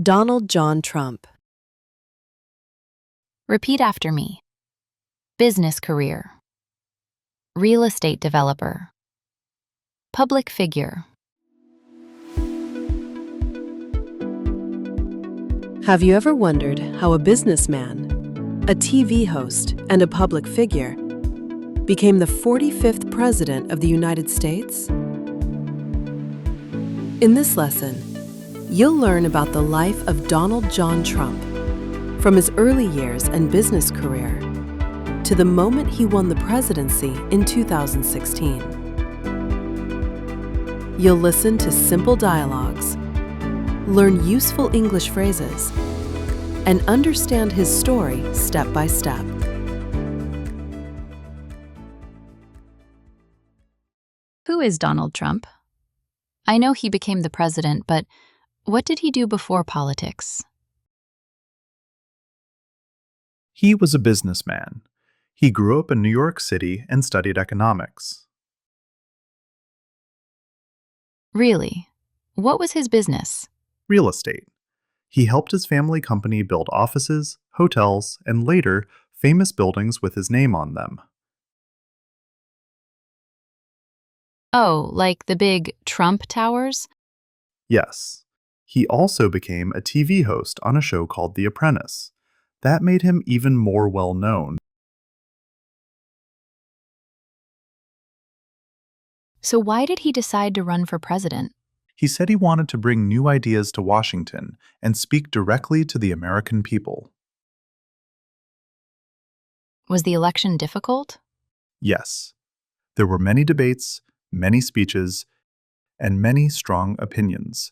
Donald John Trump. Repeat after me. Business career. Real estate developer. Public figure. Have you ever wondered how a businessman, a TV host, and a public figure became the 45th President of the United States? In this lesson, you'll learn about the life of Donald John Trump, from his early years and business career to the moment he won the presidency in 2016. You'll listen to simple dialogues, learn useful English phrases, and understand his story step by step. Who is Donald Trump? I know he became the president, but what did he do before politics? He was a businessman. He grew up in New York City and studied economics. Really? What was his business? Real estate. He helped his family company build offices, hotels, and later, famous buildings with his name on them. Oh, like the big Trump Towers? Yes. He also became a TV host on a show called The Apprentice. That made him even more well-known. So why did he decide to run for president? He said he wanted to bring new ideas to Washington and speak directly to the American people. Was the election difficult? Yes. There were many debates, many speeches, and many strong opinions.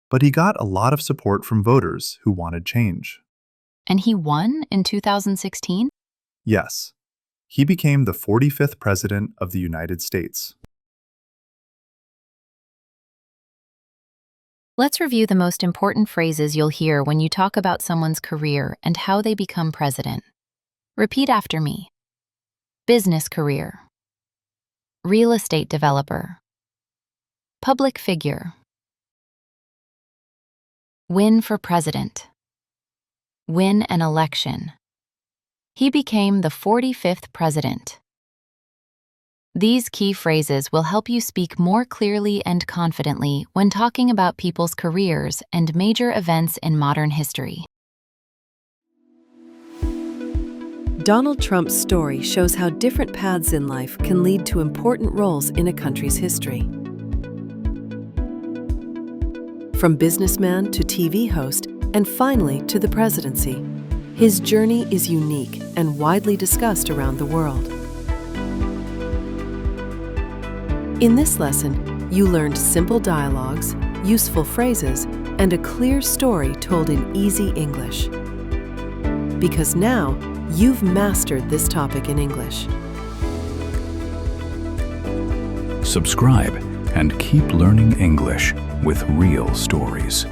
But he got a lot of support from voters who wanted change. And he won in 2016? Yes. He became the 45th President of the United States. Let's review the most important phrases you'll hear when you talk about someone's career and how they become president. Repeat after me. Business career. Real estate developer. Public figure. Win for president. Win an election. He became the 45th president. These key phrases will help you speak more clearly and confidently when talking about people's careers and major events in modern history. Donald Trump's story shows how different paths in life can lead to important roles in a country's history. From businessman to TV host, and finally to the presidency, his journey is unique and widely discussed around the world. In this lesson, you learned simple dialogues, useful phrases, and a clear story told in easy English. Because now, you've mastered this topic in English. Subscribe and keep learning English with real stories.